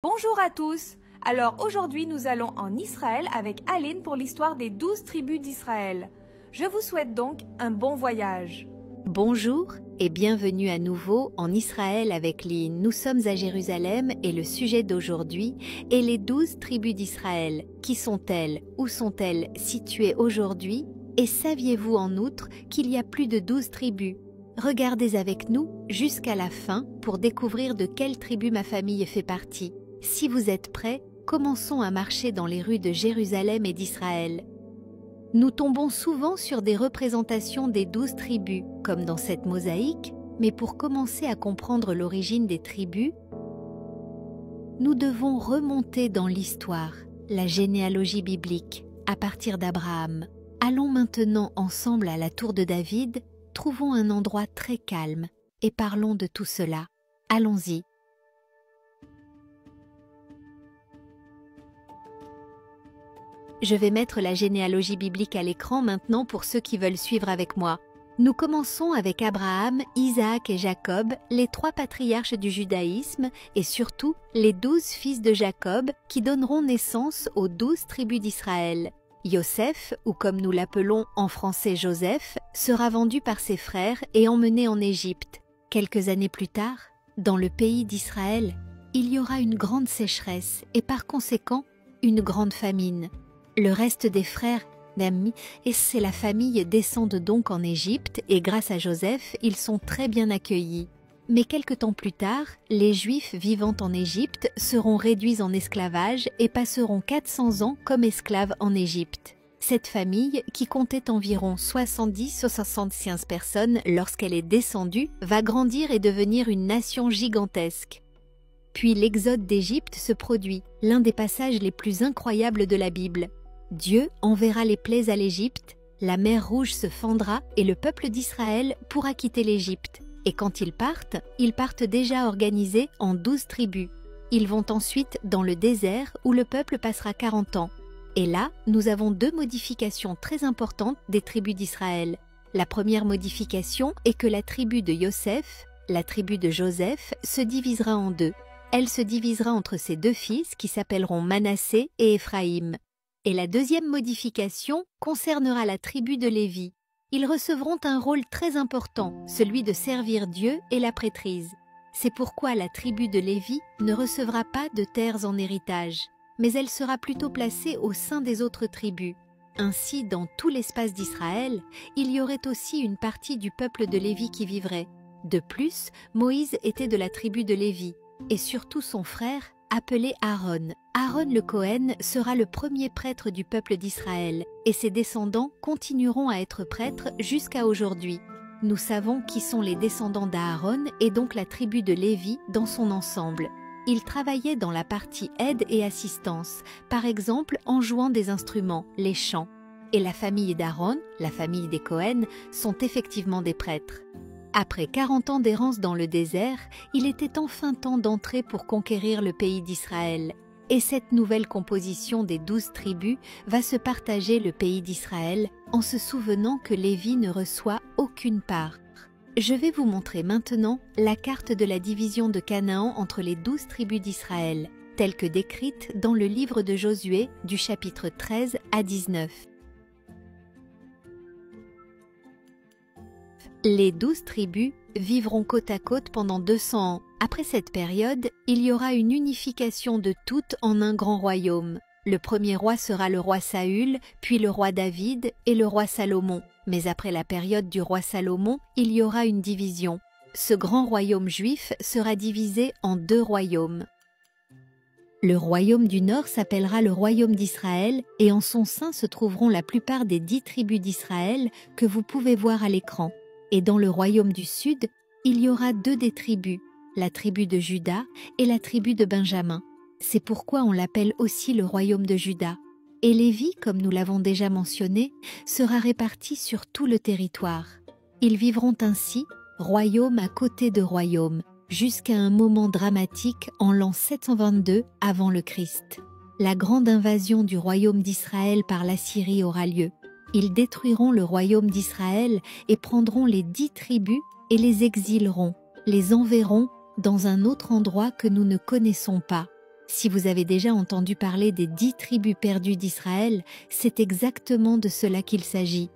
Bonjour à tous. Alors aujourd'hui nous allons en Israël avec Aline pour l'histoire des 12 tribus d'Israël. Je vous souhaite donc un bon voyage. Bonjour et bienvenue à nouveau en Israël avec Lynn. Nous sommes à Jérusalem et le sujet d'aujourd'hui est les 12 tribus d'Israël. Qui sont-elles? Où sont-elles situées aujourd'hui? Et saviez-vous en outre qu'il y a plus de 12 tribus? Regardez avec nous jusqu'à la fin pour découvrir de quelle tribu ma famille fait partie. Si vous êtes prêts, commençons à marcher dans les rues de Jérusalem et d'Israël. Nous tombons souvent sur des représentations des 12 tribus, comme dans cette mosaïque, mais pour commencer à comprendre l'origine des tribus, nous devons remonter dans l'histoire, la généalogie biblique, à partir d'Abraham. Allons maintenant ensemble à la tour de David, trouvons un endroit très calme et parlons de tout cela. Allons-y. Je vais mettre la généalogie biblique à l'écran maintenant pour ceux qui veulent suivre avec moi. Nous commençons avec Abraham, Isaac et Jacob, les 3 patriarches du judaïsme et surtout les 12 fils de Jacob qui donneront naissance aux 12 tribus d'Israël. Yosef, ou comme nous l'appelons en français Joseph, sera vendu par ses frères et emmené en Égypte. Quelques années plus tard, dans le pays d'Israël, il y aura une grande sécheresse et par conséquent une grande famine. Le reste des frères d'Ami et c'est la famille descendent donc en Égypte et grâce à Joseph, ils sont très bien accueillis. Mais quelque temps plus tard, les Juifs vivant en Égypte seront réduits en esclavage et passeront 400 ans comme esclaves en Égypte. Cette famille, qui comptait environ 70-75 personnes lorsqu'elle est descendue, va grandir et devenir une nation gigantesque. Puis l'exode d'Égypte se produit, l'un des passages les plus incroyables de la Bible. Dieu enverra les plaies à l'Égypte, la mer Rouge se fendra et le peuple d'Israël pourra quitter l'Égypte. Et quand ils partent déjà organisés en 12 tribus. Ils vont ensuite dans le désert où le peuple passera 40 ans. Et là, nous avons 2 modifications très importantes des tribus d'Israël. La première modification est que la tribu de Yosef, la tribu de Joseph, se divisera en 2. Elle se divisera entre ses 2 fils qui s'appelleront Manassé et Éphraïm. Et la deuxième modification concernera la tribu de Lévi. Ils recevront un rôle très important, celui de servir Dieu et la prêtrise. C'est pourquoi la tribu de Lévi ne recevra pas de terres en héritage, mais elle sera plutôt placée au sein des autres tribus. Ainsi, dans tout l'espace d'Israël, il y aurait aussi une partie du peuple de Lévi qui vivrait. De plus, Moïse était de la tribu de Lévi, et surtout son frère, appelé Aaron. Aaron le Cohen sera le premier prêtre du peuple d'Israël et ses descendants continueront à être prêtres jusqu'à aujourd'hui. Nous savons qui sont les descendants d'Aaron et donc la tribu de Lévi dans son ensemble. Ils travaillaient dans la partie aide et assistance, par exemple en jouant des instruments, les chants. Et la famille d'Aaron, la famille des Cohen, sont effectivement des prêtres. Après 40 ans d'errance dans le désert, il était enfin temps d'entrer pour conquérir le pays d'Israël. Et cette nouvelle composition des 12 tribus va se partager le pays d'Israël en se souvenant que Lévi ne reçoit aucune part. Je vais vous montrer maintenant la carte de la division de Canaan entre les 12 tribus d'Israël, telle que décrite dans le livre de Josué du chapitre 13 à 19. Les 12 tribus vivront côte à côte pendant 200 ans. Après cette période, il y aura une unification de toutes en un grand royaume. Le premier roi sera le roi Saül, puis le roi David et le roi Salomon. Mais après la période du roi Salomon, il y aura une division. Ce grand royaume juif sera divisé en 2 royaumes. Le royaume du Nord s'appellera le royaume d'Israël et en son sein se trouveront la plupart des 10 tribus d'Israël que vous pouvez voir à l'écran. Et dans le royaume du Sud, il y aura 2 des tribus, la tribu de Juda et la tribu de Benjamin. C'est pourquoi on l'appelle aussi le royaume de Juda. Et Lévi, comme nous l'avons déjà mentionné, sera réparti sur tout le territoire. Ils vivront ainsi, royaume à côté de royaume, jusqu'à un moment dramatique en l'an 722 avant le Christ. La grande invasion du royaume d'Israël par l'Assyrie aura lieu. Ils détruiront le royaume d'Israël et prendront les 10 tribus et les exileront, les enverront dans un autre endroit que nous ne connaissons pas. Si vous avez déjà entendu parler des 10 tribus perdues d'Israël, c'est exactement de cela qu'il s'agit.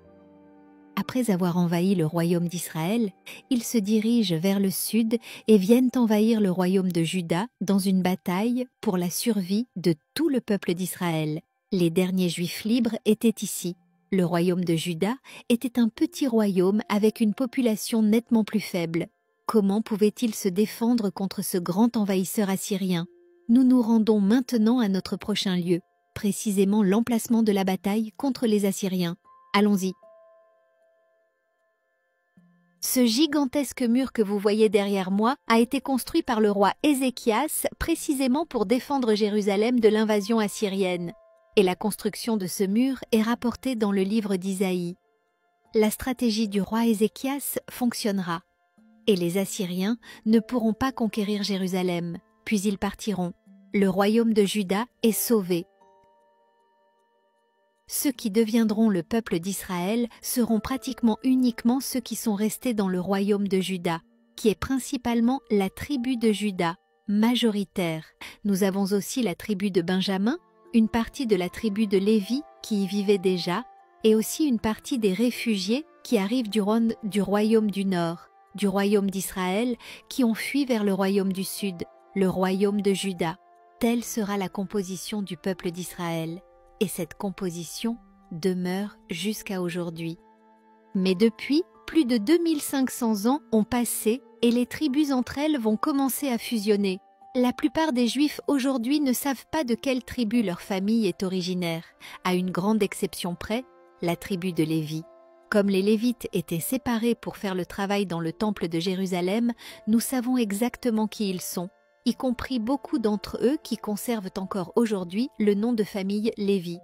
Après avoir envahi le royaume d'Israël, ils se dirigent vers le sud et viennent envahir le royaume de Juda dans une bataille pour la survie de tout le peuple d'Israël. Les derniers Juifs libres étaient ici. Le royaume de Juda était un petit royaume avec une population nettement plus faible. Comment pouvait-il se défendre contre ce grand envahisseur assyrien? Nous nous rendons maintenant à notre prochain lieu, précisément l'emplacement de la bataille contre les Assyriens. Allons-y. Ce gigantesque mur que vous voyez derrière moi a été construit par le roi Ézéchias précisément pour défendre Jérusalem de l'invasion assyrienne. Et la construction de ce mur est rapportée dans le livre d'Isaïe. La stratégie du roi Ézéchias fonctionnera. Et les Assyriens ne pourront pas conquérir Jérusalem, puis ils partiront. Le royaume de Juda est sauvé. Ceux qui deviendront le peuple d'Israël seront pratiquement uniquement ceux qui sont restés dans le royaume de Juda, qui est principalement la tribu de Juda, majoritaire. Nous avons aussi la tribu de Benjamin, une partie de la tribu de Lévi qui y vivait déjà, et aussi une partie des réfugiés qui arrivent du royaume du Nord, du royaume d'Israël, qui ont fui vers le royaume du Sud, le royaume de Juda. Telle sera la composition du peuple d'Israël, et cette composition demeure jusqu'à aujourd'hui. Mais depuis, plus de 2500 ans ont passé et les tribus entre elles vont commencer à fusionner. La plupart des Juifs aujourd'hui ne savent pas de quelle tribu leur famille est originaire, à une grande exception près, la tribu de Lévi. Comme les Lévites étaient séparés pour faire le travail dans le temple de Jérusalem, nous savons exactement qui ils sont, y compris beaucoup d'entre eux qui conservent encore aujourd'hui le nom de famille Lévi.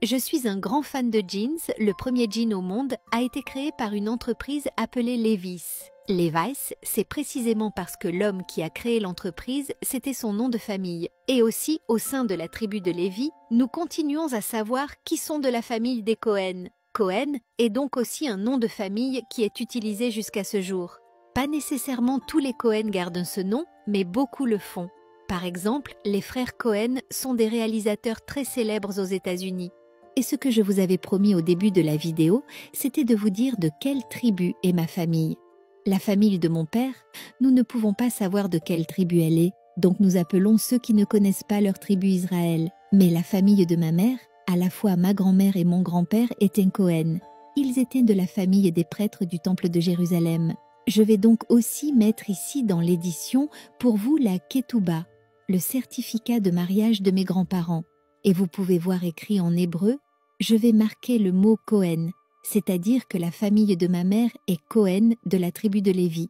Je suis un grand fan de jeans. Le premier jean au monde a été créé par une entreprise appelée Levi's. Levi's, c'est précisément parce que l'homme qui a créé l'entreprise, c'était son nom de famille. Et aussi, au sein de la tribu de Lévi, nous continuons à savoir qui sont de la famille des Cohen. Cohen est donc aussi un nom de famille qui est utilisé jusqu'à ce jour. Pas nécessairement tous les Cohen gardent ce nom, mais beaucoup le font. Par exemple, les frères Cohen sont des réalisateurs très célèbres aux États-Unis. Et ce que je vous avais promis au début de la vidéo, c'était de vous dire de quelle tribu est ma famille. La famille de mon père, nous ne pouvons pas savoir de quelle tribu elle est, donc nous appelons ceux qui ne connaissent pas leur tribu Israël. Mais la famille de ma mère, à la fois ma grand-mère et mon grand-père, étaient Cohen. Ils étaient de la famille des prêtres du temple de Jérusalem. Je vais donc aussi mettre ici dans l'édition pour vous la Ketouba, le certificat de mariage de mes grands-parents. Et vous pouvez voir écrit en hébreu, je vais marquer le mot Cohen, c'est-à-dire que la famille de ma mère est Cohen de la tribu de Lévi.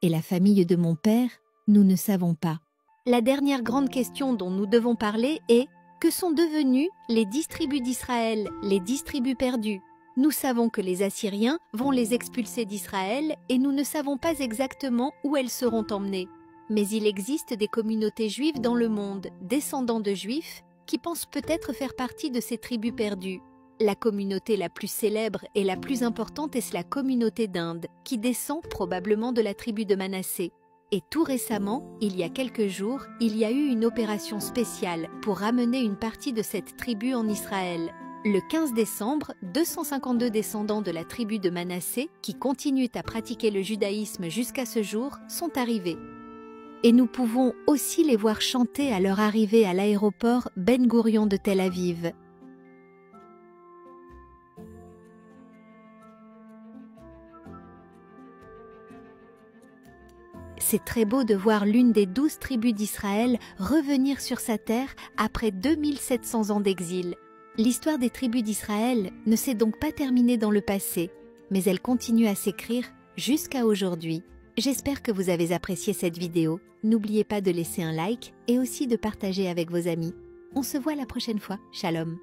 Et la famille de mon père, nous ne savons pas. La dernière grande question dont nous devons parler est, que sont devenues les 10 tribus d'Israël, les 10 tribus perdues? Nous savons que les Assyriens vont les expulser d'Israël et nous ne savons pas exactement où elles seront emmenées. Mais il existe des communautés juives dans le monde, descendants de juifs, qui pensent peut-être faire partie de ces tribus perdues. La communauté la plus célèbre et la plus importante est la communauté d'Inde, qui descend probablement de la tribu de Manassé. Et tout récemment, il y a quelques jours, il y a eu une opération spéciale pour ramener une partie de cette tribu en Israël. Le 15 décembre, 252 descendants de la tribu de Manassé, qui continuent à pratiquer le judaïsme jusqu'à ce jour, sont arrivés. Et nous pouvons aussi les voir chanter à leur arrivée à l'aéroport Ben Gourion de Tel Aviv. C'est très beau de voir l'une des 12 tribus d'Israël revenir sur sa terre après 2700 ans d'exil. L'histoire des tribus d'Israël ne s'est donc pas terminée dans le passé, mais elle continue à s'écrire jusqu'à aujourd'hui. J'espère que vous avez apprécié cette vidéo. N'oubliez pas de laisser un like et aussi de partager avec vos amis. On se voit la prochaine fois. Shalom.